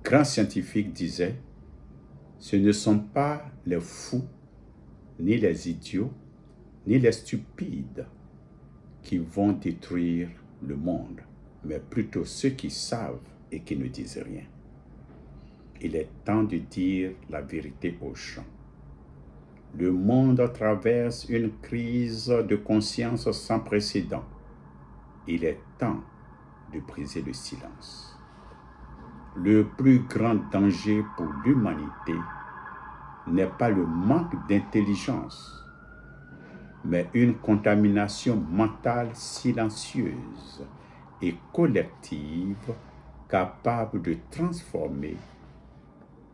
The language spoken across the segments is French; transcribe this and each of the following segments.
grand scientifique disait, ce ne sont pas les fous, ni les idiots, ni les stupides qui vont détruire le monde, mais plutôt ceux qui savent et qui ne disent rien. Il est temps de dire la vérité aux gens. Le monde traverse une crise de conscience sans précédent. Il est temps de briser le silence. Le plus grand danger pour l'humanité n'est pas le manque d'intelligence, mais une contamination mentale silencieuse et collective capable de transformer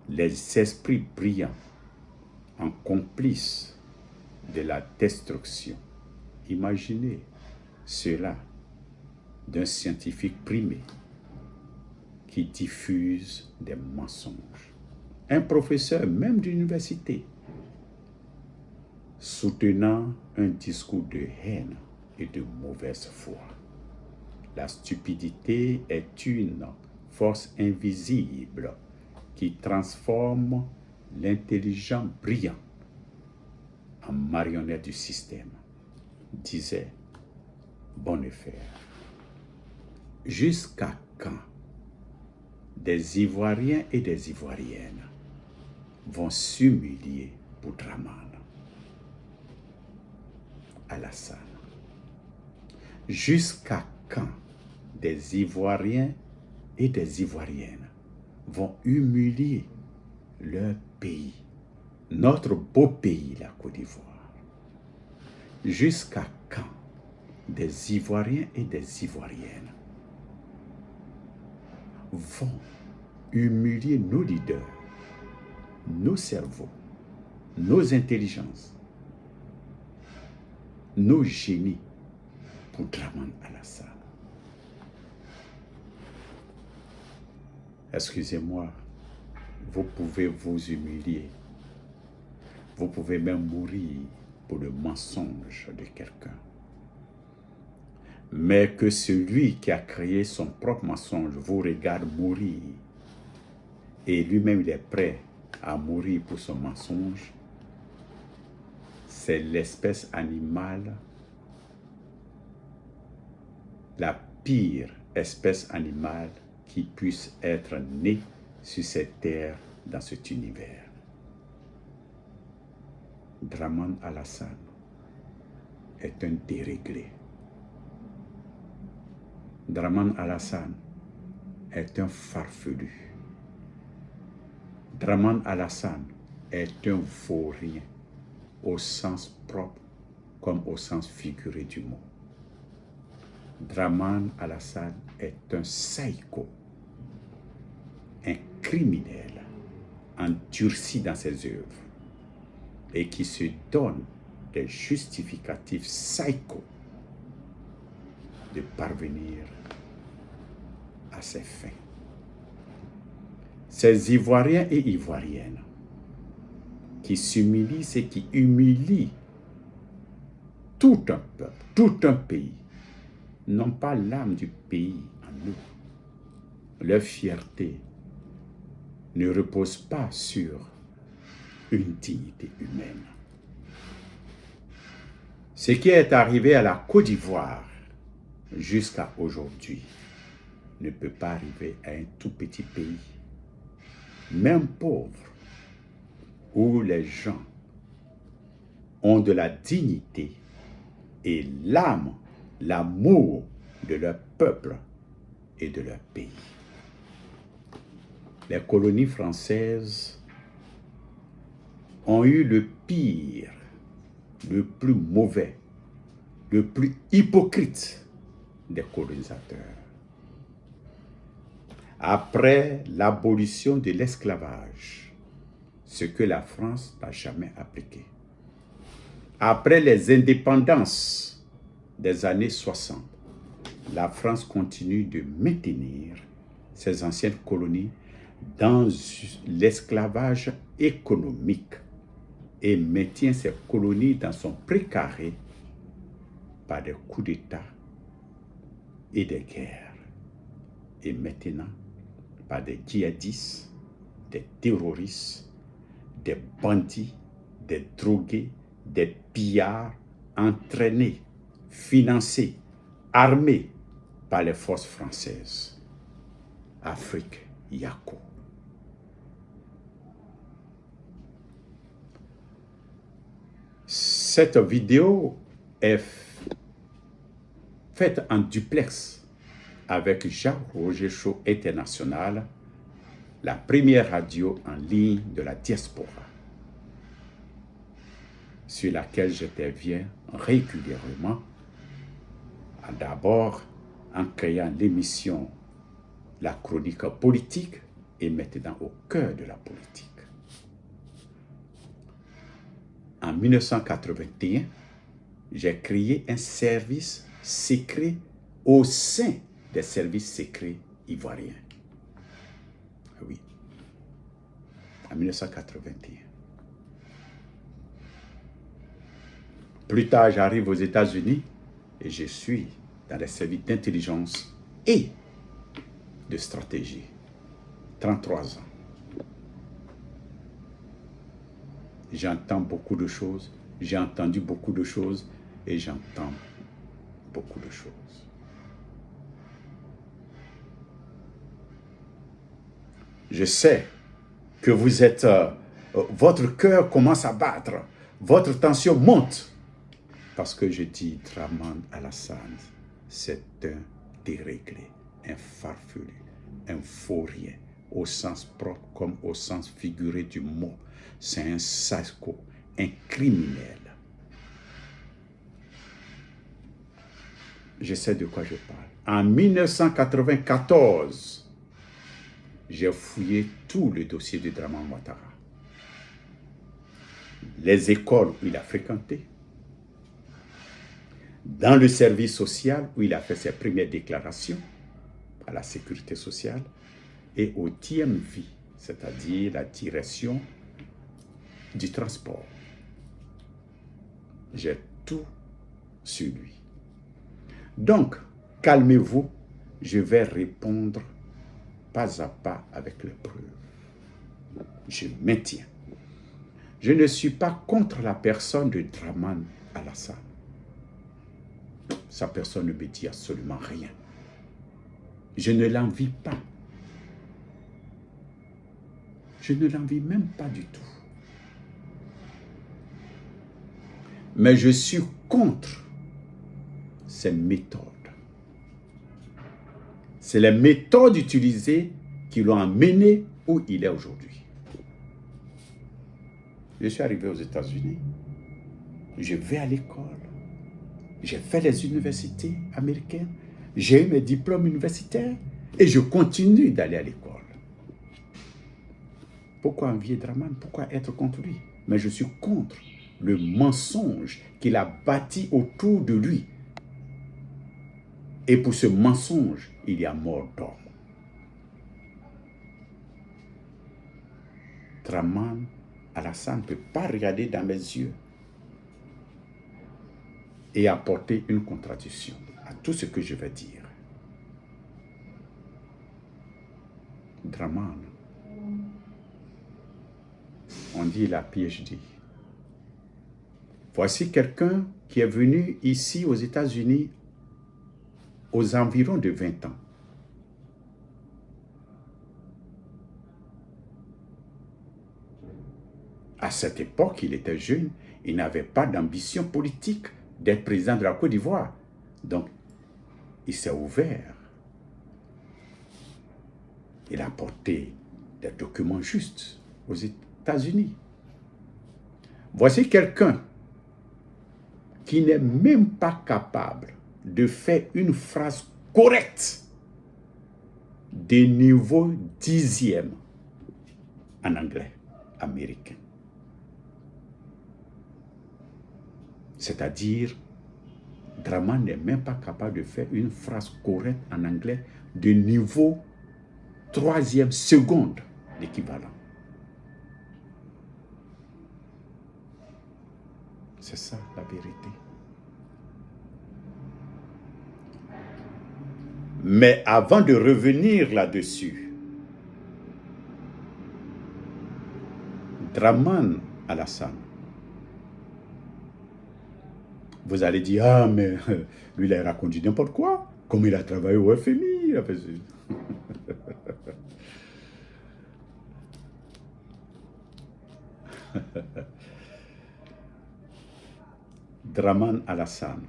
les esprits brillants en complices de la destruction. Imaginez cela d'un scientifique primé qui diffuse des mensonges. Un professeur même d'université soutenant un discours de haine et de mauvaise foi. La stupidité est une force invisible qui transforme l'intelligent brillant en marionnette du système, disait Bonhoeffer. Jusqu'à quand des Ivoiriens et des Ivoiriennes vont s'humilier pour Dramane Alassane? Jusqu'à quand des Ivoiriens et des Ivoiriennes vont humilier leur pays, notre beau pays, la Côte d'Ivoire? Jusqu'à quand des Ivoiriens et des Ivoiriennes vont humilier nos leaders, nos cerveaux, nos intelligences, nos génies pour Dramane Alassane? Excusez-moi, vous pouvez vous humilier, vous pouvez même mourir pour le mensonge de quelqu'un. Mais que celui qui a créé son propre mensonge vous regarde mourir et lui-même il est prêt à mourir pour son mensonge, c'est l'espèce animale, la pire espèce animale qui puisse être née sur cette terre, dans cet univers. Dramane Alassane est un déréglé. Dramane Alassane est un farfelu. Dramane Alassane est un vaurien au sens propre comme au sens figuré du mot. Dramane Alassane est un psycho, un criminel endurci dans ses œuvres et qui se donne des justificatifs psycho de parvenir à ses fins. Ces Ivoiriens et Ivoiriennes qui s'humilient et qui humilient tout un peuple, tout un pays, n'ont pas l'âme du pays en eux. Leur fierté ne repose pas sur une dignité humaine. Ce qui est arrivé à la Côte d'Ivoire jusqu'à aujourd'hui ne peut pas arriver à un tout petit pays, même pauvre, où les gens ont de la dignité et l'âme, l'amour de leur peuple et de leur pays. Les colonies françaises ont eu le pire, le plus mauvais, le plus hypocrite des colonisateurs. Après l'abolition de l'esclavage, ce que la France n'a jamais appliqué. Après les indépendances des années 60, la France continue de maintenir ses anciennes colonies dans l'esclavage économique et maintient ses colonies dans son précaré par des coups d'État et des guerres. Et maintenant, par des djihadistes, des terroristes, des bandits, des drogués, des pillards entraînés, financés, armés par les forces françaises. Afrique Yako. Cette vidéo est faite en duplex avec Jean-Roger Show International, la première radio en ligne de la diaspora, sur laquelle j'interviens régulièrement, d'abord en créant l'émission La Chronique Politique et maintenant au cœur de la politique. En 1981, j'ai créé un service secret au sein des services secrets ivoiriens. Oui, en 1981. Plus tard, j'arrive aux États-Unis et je suis dans les services d'intelligence et de stratégie. 33 ans. J'entends beaucoup de choses, j'ai entendu beaucoup de choses et j'entends beaucoup de choses. Je sais que vous êtes, votre cœur commence à battre, votre tension monte. Parce que je dis Dramane Alassane, c'est un déréglé, un farfelu, un faurien, au sens propre comme au sens figuré du mot. C'est un psycho, un criminel. Je sais de quoi je parle. En 1994, j'ai fouillé tout le dossier de Dramane Ouattara. Les écoles où il a fréquenté, dans le service social où il a fait ses premières déclarations à la sécurité sociale et au DMV, c'est-à-dire la direction du transport. J'ai tout sur lui. Donc, calmez-vous, je vais répondre pas à pas avec les preuves. Je maintiens. Je ne suis pas contre la personne de Dramane Alassane. Sa personne ne me dit absolument rien. Je ne l'envie pas. Je ne l'envie même pas du tout. Mais je suis contre ces méthodes. C'est les méthodes utilisées qui l'ont amené où il est aujourd'hui. Je suis arrivé aux États-Unis. Je vais à l'école. J'ai fait les universités américaines. J'ai eu mes diplômes universitaires et je continue d'aller à l'école. Pourquoi envier Dramane? Pourquoi être contre lui? Mais je suis contre le mensonge qu'il a bâti autour de lui. Et pour ce mensonge, il y a mort d'homme. Dramane Alassane ne peut pas regarder dans mes yeux et apporter une contradiction à tout ce que je vais dire. Dramane, on dit la PhD. Voici quelqu'un qui est venu ici aux États-Unis aux environs de 20 ans. À cette époque, il était jeune, il n'avait pas d'ambition politique d'être président de la Côte d'Ivoire. Donc, il s'est ouvert. Il a apporté des documents justes aux États-Unis. Voici quelqu'un qui n'est même pas capable de faire une phrase correcte de niveau 10e en anglais américain. C'est-à-dire, Dramane n'est même pas capable de faire une phrase correcte en anglais de niveau 3e seconde l'équivalent. C'est ça la vérité. Mais avant de revenir là-dessus, Draman Alassane. Vous allez dire, ah, mais lui, il a raconté n'importe quoi. Comme il a travaillé au FMI. Draman Alassane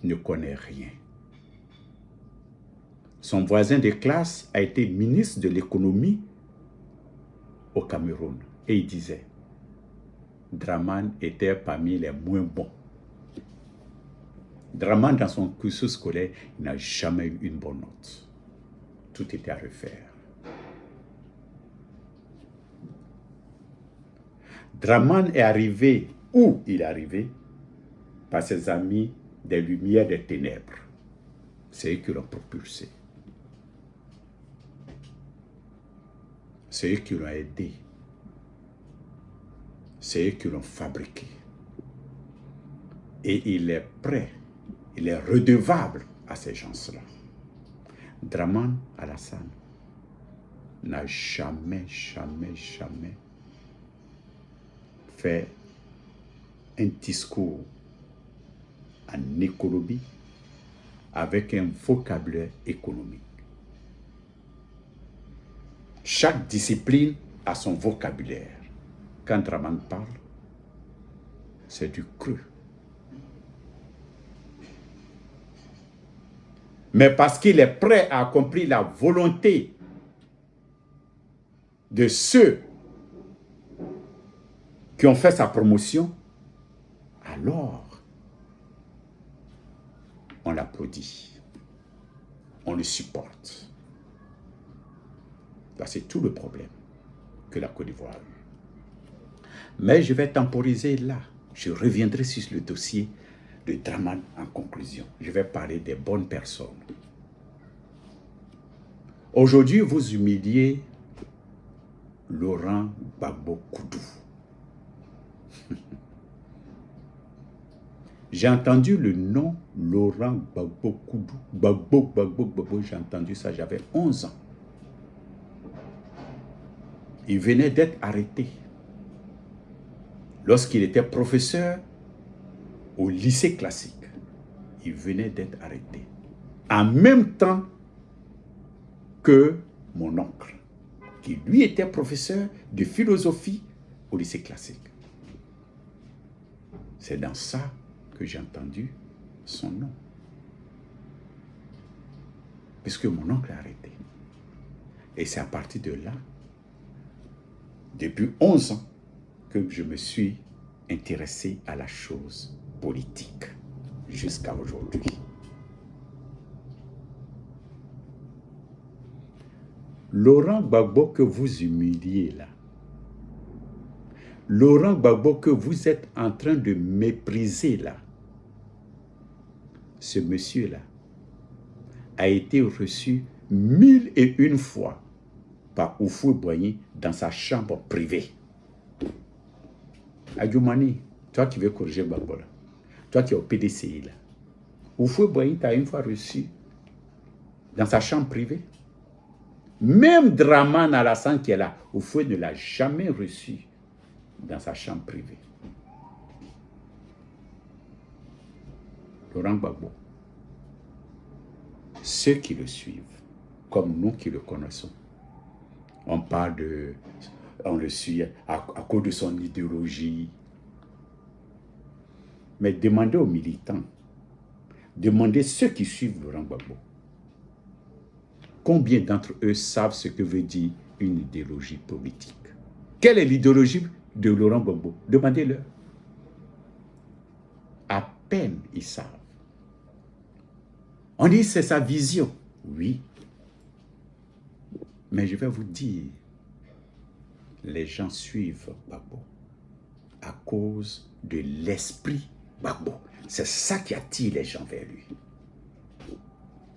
ne connaît rien. Son voisin de classe a été ministre de l'économie au Cameroun. Et il disait, Draman était parmi les moins bons. Draman, dans son cursus scolaire, il n'a jamais eu une bonne note. Tout était à refaire. Draman est arrivé où il est arrivé par ses amis des lumières des ténèbres. C'est eux qui l'ont propulsé. C'est eux qui l'ont aidé. C'est eux qui l'ont fabriqué. Et il est prêt, il est redevable à ces gens-là. Draman Alassane n'a jamais fait un discours en économie avec un vocabulaire économique. Chaque discipline a son vocabulaire. Quand Draman parle, c'est du cru. Mais parce qu'il est prêt à accomplir la volonté de ceux qui ont fait sa promotion, alors on l'applaudit, on le supporte. Là, c'est tout le problème que la Côte d'Ivoire a eu. Mais je vais temporiser là. Je reviendrai sur le dossier de Draman en conclusion. Je vais parler des bonnes personnes. Aujourd'hui, vous humiliez Laurent Gbagbo Koudou. J'ai entendu le nom Laurent Gbagbo Koudou. Gbagbo, j'ai entendu ça, j'avais 11 ans. Il venait d'être arrêté lorsqu'il était professeur au lycée classique. Il venait d'être arrêté. En même temps que mon oncle, qui lui était professeur de philosophie au lycée classique. C'est dans ça que j'ai entendu son nom. Puisque mon oncle est arrêté. Et c'est à partir de là, depuis 11 ans, que je me suis intéressé à la chose politique jusqu'à aujourd'hui. Laurent Gbagbo que vous humiliez là, Laurent Gbagbo que vous êtes en train de mépriser là, ce monsieur-là a été reçu 1001 fois par Houphouët-Boigny dans sa chambre privée. Adjoumani, toi qui veux corriger Gbagbo là, toi qui es au PDCI là, Houphouët-Boigny t'a une fois reçu dans sa chambre privée. Même Draman Alassane qui est là, Houphouët ne l'a jamais reçu dans sa chambre privée. Laurent Gbagbo, ceux qui le suivent, comme nous qui le connaissons, on le suit à cause de son idéologie. Mais demandez aux militants, demandez ceux qui suivent Laurent Gbagbo, combien d'entre eux savent ce que veut dire une idéologie politique? Quelle est l'idéologie de Laurent Gbagbo? Demandez-leur. À peine ils savent. On dit c'est sa vision. Oui. Mais je vais vous dire, les gens suivent Gbagbo à cause de l'esprit Gbagbo. C'est ça qui attire les gens vers lui.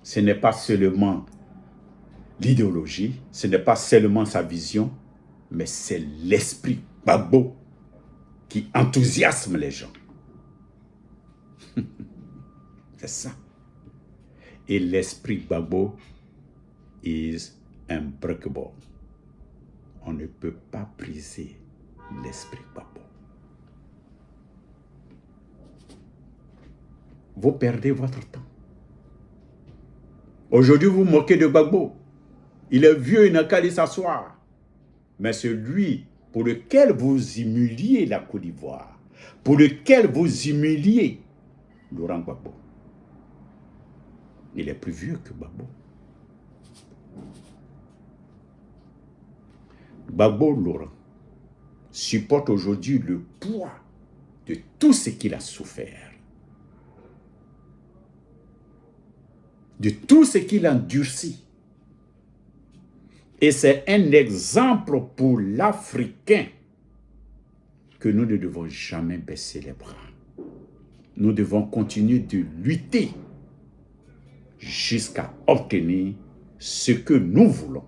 Ce n'est pas seulement l'idéologie, ce n'est pas seulement sa vision, mais c'est l'esprit Gbagbo qui enthousiasme les gens. C'est ça. Et l'esprit Gbagbo is unbreakable. on ne peut pas briser l'esprit Gbagbo. Vous perdez votre temps. Aujourd'hui, vous moquez de Gbagbo. Il est vieux, il n'a qu'à aller s'asseoir. Mais celui pour lequel vous humiliez la Côte d'Ivoire, pour lequel vous humiliez Laurent Gbagbo, il est plus vieux que Gbagbo. Gbagbo Laurent supporte aujourd'hui le poids de tout ce qu'il a souffert, de tout ce qu'il a endurci. Et c'est un exemple pour l'Africain que nous ne devons jamais baisser les bras. Nous devons continuer de lutter jusqu'à obtenir ce que nous voulons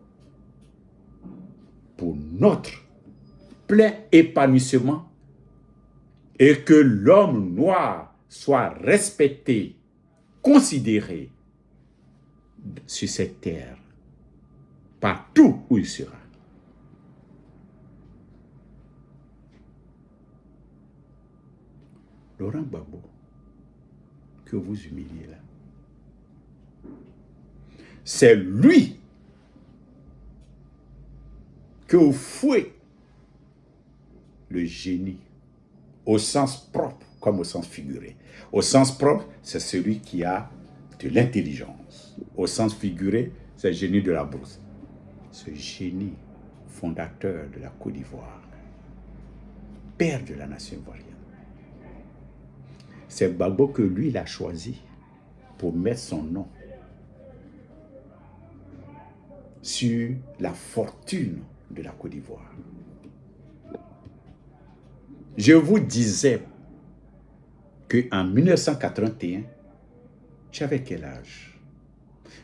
pour notre plein épanouissement et que l'homme noir soit respecté, considéré sur cette terre, partout où il sera. Laurent Gbagbo, que vous humiliez là, c'est lui que vous fouez le génie, au sens propre comme au sens figuré. Au sens propre, c'est celui qui a de l'intelligence. Au sens figuré, c'est le génie de la bourse. Ce génie fondateur de la Côte d'Ivoire, père de la nation ivoirienne, c'est Gbagbo que lui, il a choisi pour mettre son nom sur la fortune de la Côte d'Ivoire. Je vous disais qu'en 1981, j'avais quel âge?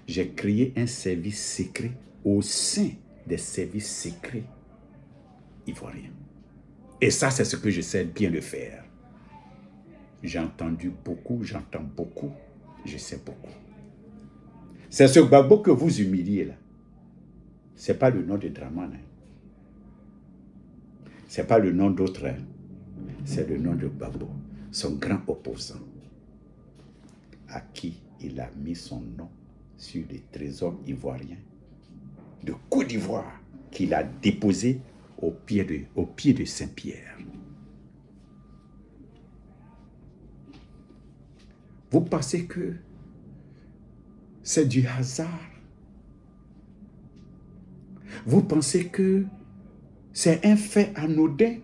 J'ai créé un service secret au sein des services secrets ivoiriens. Et ça, c'est ce que je sais bien le faire. J'ai entendu beaucoup, j'entends beaucoup, je sais beaucoup. C'est ce Gbagbo que vous humiliez là. Ce n'est pas le nom de Dramane. Ce n'est pas le nom d'autres. C'est le nom de Gbagbo, son grand opposant, à qui il a mis son nom sur les trésors ivoiriens de Côte d'Ivoire qu'il a déposé au pied de Saint-Pierre. Vous pensez que c'est du hasard? Vous pensez que c'est un fait anodin?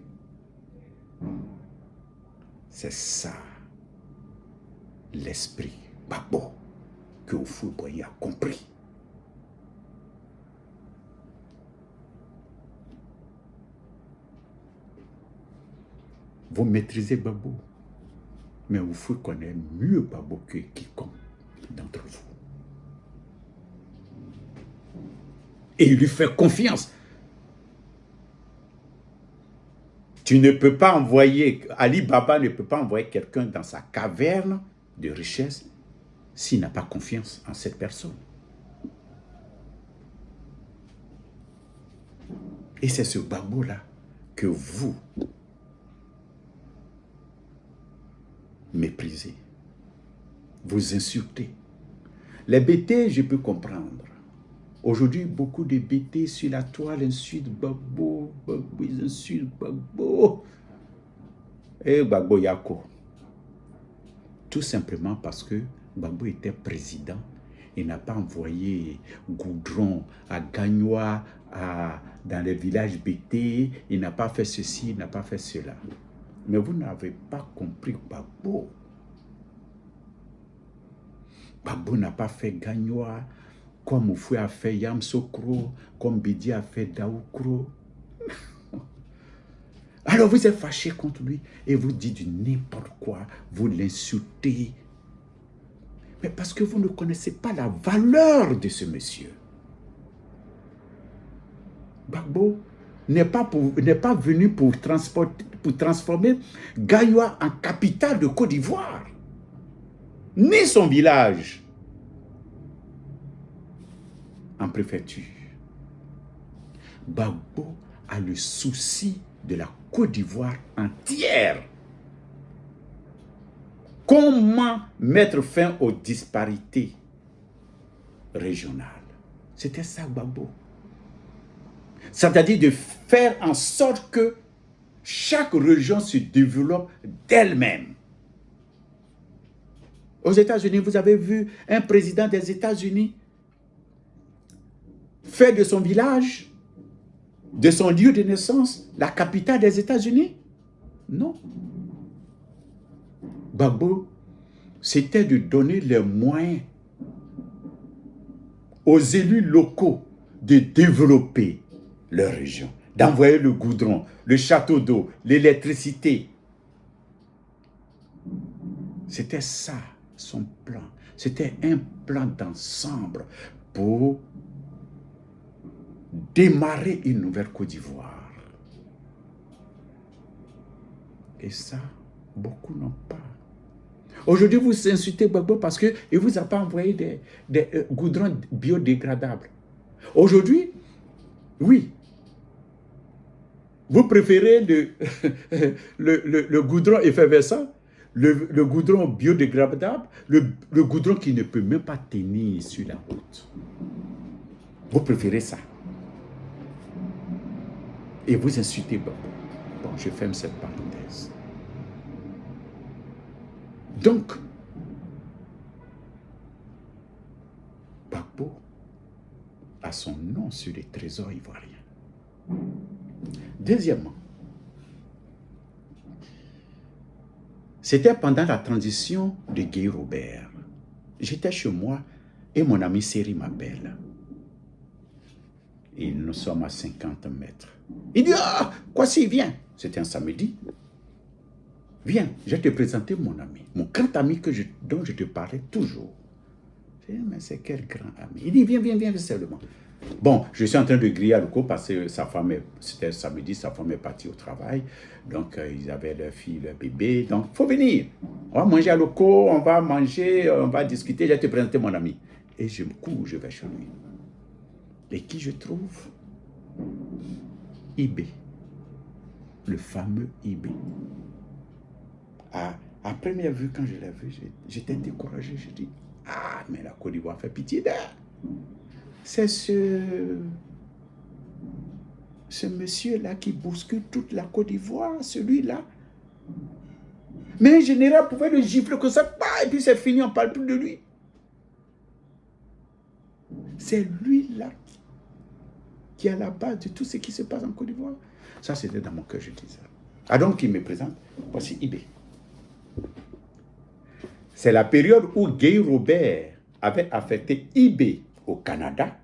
C'est ça, l'esprit Gbagbo que Houphouët-Boigny a compris. Vous maîtrisez Gbagbo, mais Houphouët connaît mieux Gbagbo que quiconque d'entre vous. Et il lui fait confiance. Tu ne peux pas envoyer, Ali Baba ne peut pas envoyer quelqu'un dans sa caverne de richesse s'il n'a pas confiance en cette personne. Et c'est ce Gbagbo-là que vous méprisez, vous insultez. Les bêtés, je peux comprendre. Aujourd'hui, beaucoup de bêtés sur la toile insultent Gbagbo, ils insultent Gbagbo. Et Gbagbo Yako. Tout simplement parce que Gbagbo était président. Il n'a pas envoyé goudron à Gagnoa, dans les villages bêtés. Il n'a pas fait ceci, il n'a pas fait cela. Mais vous n'avez pas compris Gbagbo. Gbagbo n'a pas fait Gagnoa comme Oufoué a fait Yamsokro, comme Bidi a fait Daoukro. Alors vous êtes fâché contre lui et vous dites du n'importe quoi, vous l'insultez. Mais parce que vous ne connaissez pas la valeur de ce monsieur. Gbagbo n'est pas venu pour transformer Gagnoa en capitale de Côte d'Ivoire, ni son village en préfecture. Gbagbo a le souci de la Côte d'Ivoire entière. Comment mettre fin aux disparités régionales? C'était ça, Gbagbo. C'est-à-dire de faire en sorte que chaque région se développe d'elle-même. Aux États-Unis, vous avez vu un président des États-Unis faire de son village, de son lieu de naissance, la capitale des États-Unis? Non. Gbagbo, c'était de donner les moyens aux élus locaux de développer leur région, d'envoyer le goudron, le château d'eau, l'électricité. C'était ça, son plan. C'était un plan d'ensemble pour démarrer une nouvelle Côte d'Ivoire. Et ça, beaucoup n'ont pas. Aujourd'hui, vous insultez Gbagbo parce qu'il ne vous a pas envoyé des goudrons biodégradables. Aujourd'hui, oui, vous préférez le goudron effervescent, le goudron biodégradable, le goudron qui ne peut même pas tenir sur la route. Vous préférez ça. Et vous insultez Gbagbo. Bon, je ferme cette parenthèse. Donc, Gbagbo a son nom sur les trésors ivoiriens. Deuxièmement, c'était pendant la transition de Guy Robert. J'étais chez moi et mon ami Seri m'appelle. Et nous sommes à 50 mètres. Il dit, ah, quoi s'il vient? C'était un samedi. Viens, je vais te présenter mon ami, mon grand ami dont je te parlais toujours. Je dis, mais c'est quel grand ami? Il dit, viens seulement. Bon, je suis en train de griller à Loko parce que c'était samedi, sa femme est partie au travail. Donc, ils avaient leur fille, leur bébé. Donc, il faut venir. On va manger à Loko, on va manger, on va discuter. Je vais te présenter mon ami. Et je me cours, je vais chez lui. Et qui je trouve? Ibé. Le fameux Ibé. À première vue, quand je l'ai vu, j'étais découragé. Je dis, ah, mais la Côte d'Ivoire fait pitié d'elle. C'est ce monsieur-là qui bouscule toute la Côte d'Ivoire, celui-là. Mais un général pouvait le gifler comme ça, et puis c'est fini, on ne parle plus de lui. C'est lui-là qui est à la base de tout ce qui se passe en Côte d'Ivoire. Ça, c'était dans mon cœur, je disais. Ah donc, il me présente, voici Ibé. C'est la période où Guy Robert avait affecté Ibé au Canada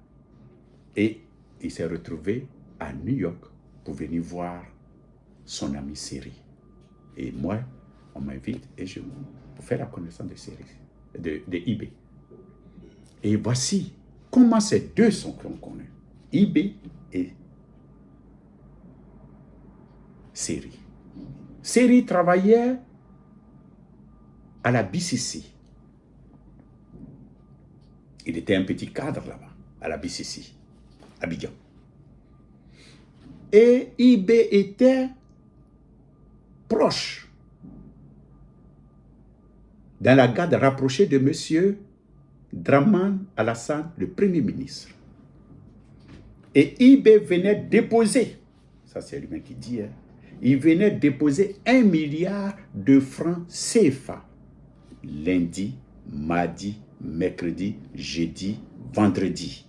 et il s'est retrouvé à New York pour venir voir son ami Seri. Et moi, on m'invite et pour faire la connaissance de Seri, de Ibé. Et voici comment ces deux sont connus. Ibé et Seri. Seri travaillait à la BCC. Il était un petit cadre là-bas, à la BCC, à Abidjan. Et Ibé était proche, dans la garde rapprochée de M. Dramane Alassane, le Premier ministre. Et Ibé venait déposer, ça c'est lui-même qui dit, hein, il venait déposer 1 milliard de francs CFA lundi, mardi, mercredi, jeudi, vendredi,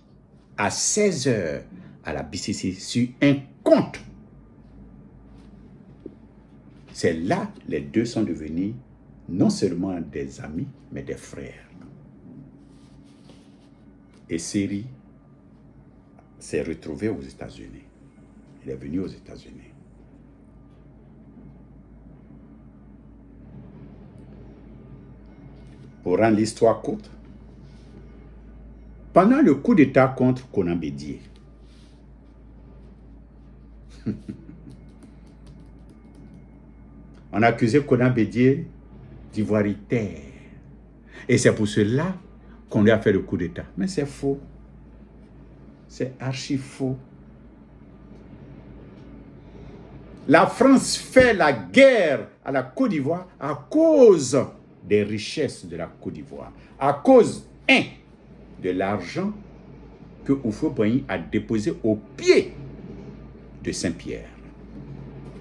à 16h à la BCC sur un compte. C'est là les deux sont devenus non seulement des amis, mais des frères. Et Seri s'est retrouvé aux États-Unis. Il est venu aux États-Unis. Pour rendre l'histoire courte, pendant le coup d'État contre Konan Bédié, on a accusé Konan Bédié d'ivoiritaire. Et c'est pour cela qu'on lui a fait le coup d'État. Mais c'est faux. C'est archi faux. La France fait la guerre à la Côte d'Ivoire à cause des richesses de la Côte d'Ivoire. À cause, de l'argent que Houphouët-Boigny a déposé au pied de Saint-Pierre.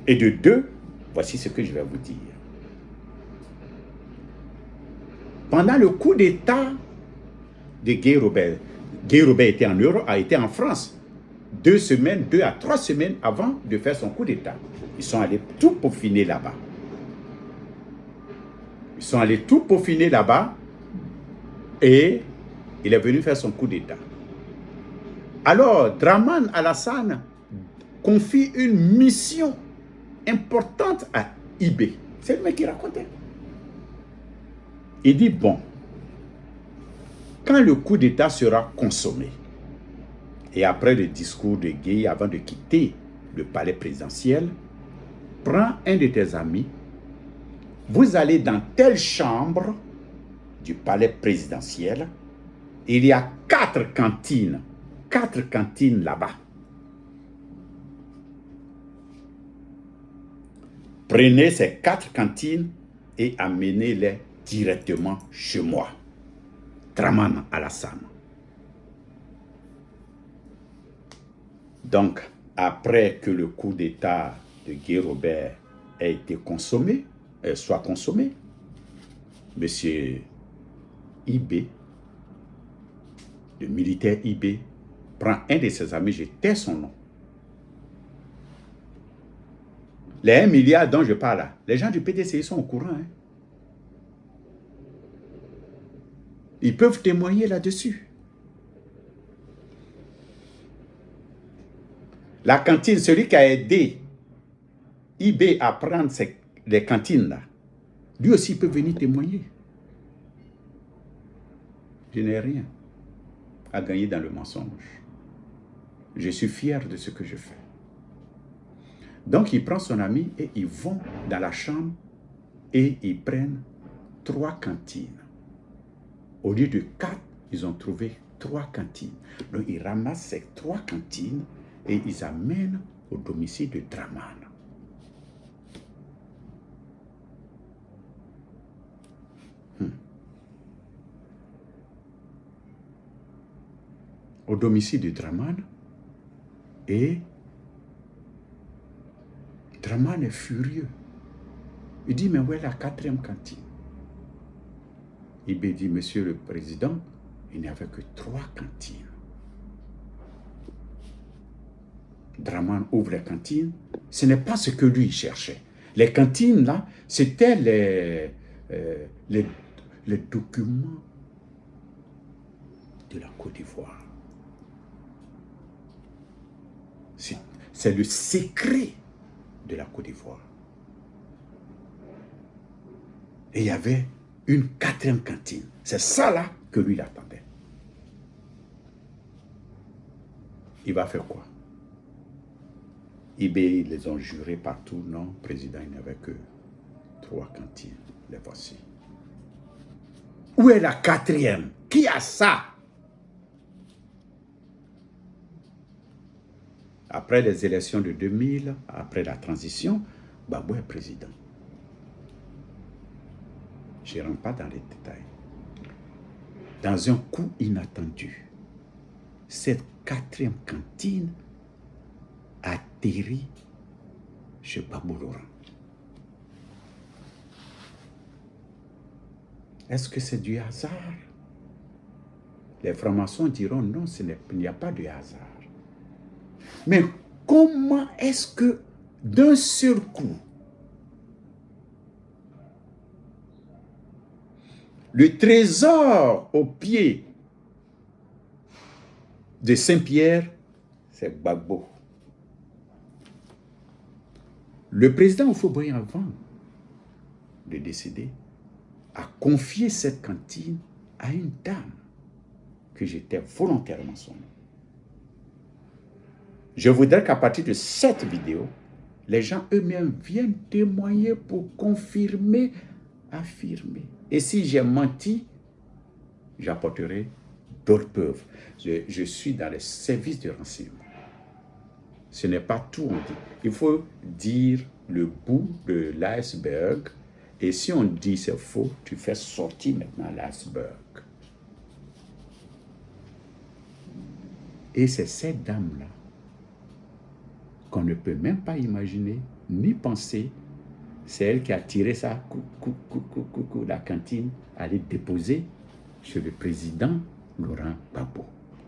Et de deux, voici ce que je vais vous dire. Pendant le coup d'État de Guy Robert était en Europe, a été en France 2 à 3 semaines avant de faire son coup d'État. Ils sont allés tout peaufiner là-bas. Ils sont allés tout peaufiner là-bas et il est venu faire son coup d'État. Alors, Dramane Alassane confie une mission importante à IB. C'est le mec qui racontait. Il dit, bon, quand le coup d'État sera consommé, et après le discours de Gueye, avant de quitter le palais présidentiel, prends un de tes amis, vous allez dans telle chambre du palais présidentiel, il y a 4 cantines là-bas. Prenez ces 4 cantines et amenez-les directement chez moi. Dramane Alassane. Donc, après que le coup d'État de Guy Robert ait été consommé, M. IB, le militaire IB, prend un de ses amis, je tais son nom. Les 1 milliard dont je parle là, les gens du PDC sont au courant. Hein. Ils peuvent témoigner là-dessus. La cantine, celui qui a aidé IB à prendre les cantines là, lui aussi peut venir témoigner. Je n'ai rien à gagner dans le mensonge. Je suis fier de ce que je fais. Donc il prend son ami et ils vont dans la chambre et ils prennent 3 cantines. Au lieu de 4, ils ont trouvé 3 cantines. Donc ils ramassent ces 3 cantines et ils amènent au domicile de Dramane. Au domicile de Dramane, et Dramane est furieux. Il dit, mais où est la 4e cantine? IB dit, monsieur le président, il n'y avait que 3 cantines. Dramane ouvre les cantines. Ce n'est pas ce que lui cherchait. Les cantines, là, c'était les documents de la Côte d'Ivoire. C'est le secret de la Côte d'Ivoire. Et il y avait une 4e cantine. C'est ça là que lui il attendait. Il va faire quoi? IB, ils les ont jurés partout. Non, président, il n'y avait que 3 cantines. Les voici. Où est la 4e? Qui a ça? Après les élections de 2000, après la transition, Gbagbo est président. Je ne rentre pas dans les détails. Dans un coup inattendu, cette 4e cantine atterrit chez Gbagbo Laurent. Est-ce que c'est du hasard? Les francs-maçons diront non, il n'y a pas de hasard. Mais comment est-ce que d'un seul coup, le trésor au pied de Saint-Pierre, c'est Gbagbo. Le président Houphouët-Boigny, avant de décéder, a confié cette cantine à une dame que j'étais volontairement son nom. Je voudrais qu'à partir de cette vidéo, les gens eux-mêmes viennent témoigner pour confirmer, affirmer. Et si j'ai menti, j'apporterai d'autres preuves. Je suis dans les services de renseignement. Ce n'est pas tout, on dit. Il faut dire le bout de l'iceberg. Et si on dit c'est faux, tu fais sortir maintenant l'iceberg. Et c'est cette dame-là qu'on ne peut même pas imaginer, ni penser. C'est elle qui a tiré ça, la cantine, aller déposer chez le président Laurent Gbagbo.